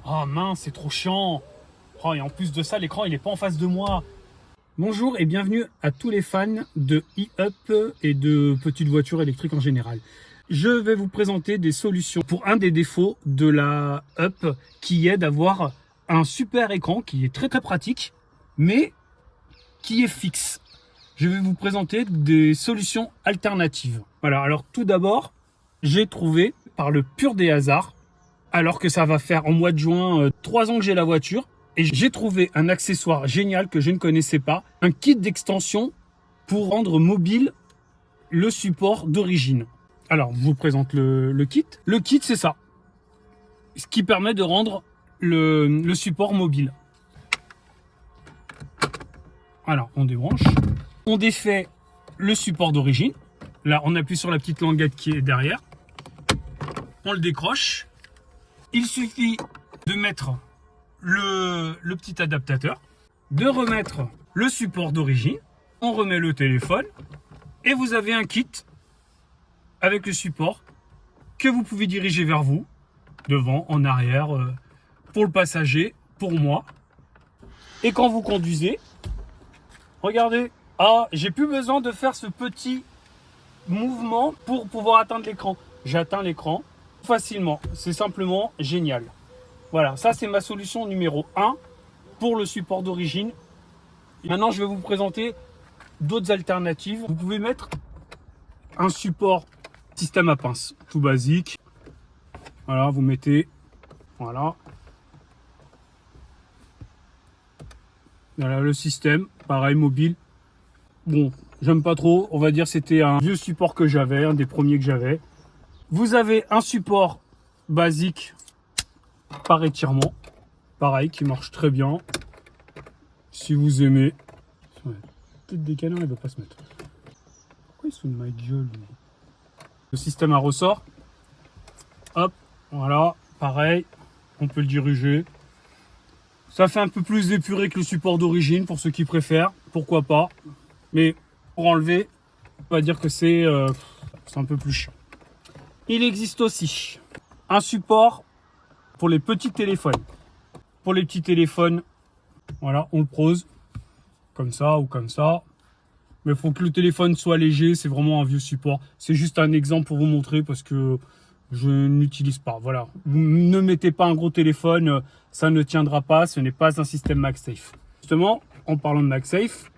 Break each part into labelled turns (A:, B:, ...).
A: Oh mince, c'est trop chiant. Oh, et en plus de ça, l'écran il est pas en face de moi. Bonjour et bienvenue à tous les fans de e-up et de petites voitures électriques en général. Je vais vous présenter des solutions pour un des défauts de la Up qui est d'avoir un super écran qui est très pratique, mais qui est fixe. Je vais vous présenter des solutions alternatives. Voilà, alors tout d'abord, j'ai trouvé par le pur des hasards, alors que ça va faire en mois de juin 3 ans que j'ai la voiture, et j'ai trouvé un accessoire génial que je ne connaissais pas, un kit d'extension pour rendre mobile le support d'origine. Alors, je vous présente le kit. Le kit, c'est ça, ce qui permet de rendre le support mobile. Alors, on débranche. On défait le support d'origine. Là, on appuie sur la petite languette qui est derrière. On le décroche. Il suffit de mettre le petit adaptateur, de remettre le support d'origine. On remet le téléphone et vous avez un kit avec le support que vous pouvez diriger vers vous, devant, en arrière, pour le passager, pour moi. Et quand vous conduisez, regardez, ah, j'ai plus besoin de faire ce petit mouvement pour pouvoir atteindre l'écran. J'atteins l'écran facilement, c'est simplement génial. Voilà, ça c'est ma solution numéro 1 pour le support d'origine. Maintenant, je vais vous présenter d'autres alternatives. Vous pouvez mettre un support système à pince, tout basique. Voilà, vous mettez, voilà. Voilà le système, pareil, mobile. Bon, j'aime pas trop, on va dire c'était un vieux support que j'avais, un des premiers que j'avais. Vous avez un support basique par étirement, pareil, qui marche très bien. Si vous aimez. Peut-être des canards, il ne va pas se mettre. Pourquoi il se fout de ma gueule, lui ? Le système à ressort. Hop, voilà, pareil, on peut le diriger. Ça fait un peu plus épuré que le support d'origine pour ceux qui préfèrent, pourquoi pas. Mais pour enlever, on va dire que c'est un peu plus chiant. Il existe aussi un support pour les petits téléphones. Pour les petits téléphones, voilà, on le pose comme ça ou comme ça. Mais il faut que le téléphone soit léger, c'est vraiment un vieux support. C'est juste un exemple pour vous montrer parce que je n'utilise pas. Voilà, vous ne mettez pas un gros téléphone, ça ne tiendra pas, ce n'est pas un système MagSafe. Justement, en parlant de MagSafe,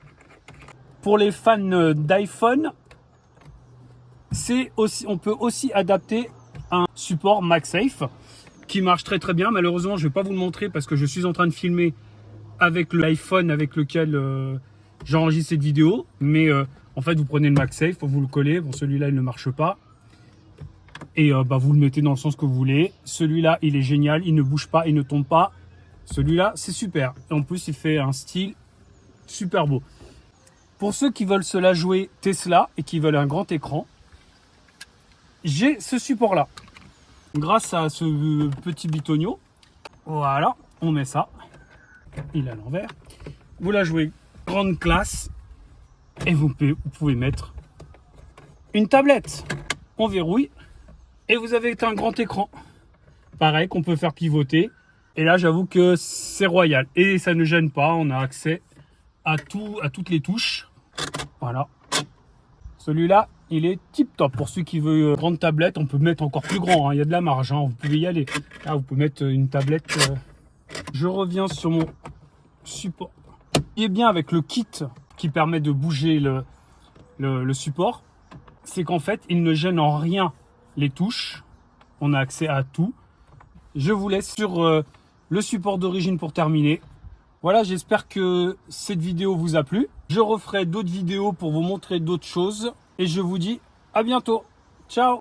A: pour les fans d'iPhone, on peut aussi adapter un support MagSafe qui marche très bien. Malheureusement, je ne vais pas vous le montrer parce que je suis en train de filmer avec l'iPhone avec lequel j'enregistre cette vidéo. Mais en fait, vous prenez le MagSafe, vous le collez. Bon, celui-là, il ne marche pas. Et vous le mettez dans le sens que vous voulez. Celui-là, il est génial. Il ne bouge pas, il ne tombe pas. Celui-là, c'est super. Et en plus, il fait un style super beau. Pour ceux qui veulent se la jouer Tesla et qui veulent un grand écran, j'ai ce support-là. Grâce à ce petit bitonio, voilà, on met ça. Il est à l'envers. Vous la jouez grande classe et vous pouvez mettre une tablette. On verrouille et vous avez un grand écran. Pareil, qu'on peut faire pivoter. Et là, j'avoue que c'est royal. Et ça ne gêne pas, on a accès à toutes les touches. Voilà. Celui-là, il est tip top. Pour ceux qui veulent grande tablette, on peut mettre encore plus grand. Hein. Il y a de la marge, hein. Vous pouvez y aller. Là, vous pouvez mettre une tablette. Je reviens sur mon support. Ce qui est bien avec le kit qui permet de bouger le support, c'est qu'en fait, il ne gêne en rien les touches. On a accès à tout. Je vous laisse sur le support d'origine pour terminer. Voilà, j'espère que cette vidéo vous a plu. Je referai d'autres vidéos pour vous montrer d'autres choses. Et je vous dis à bientôt. Ciao!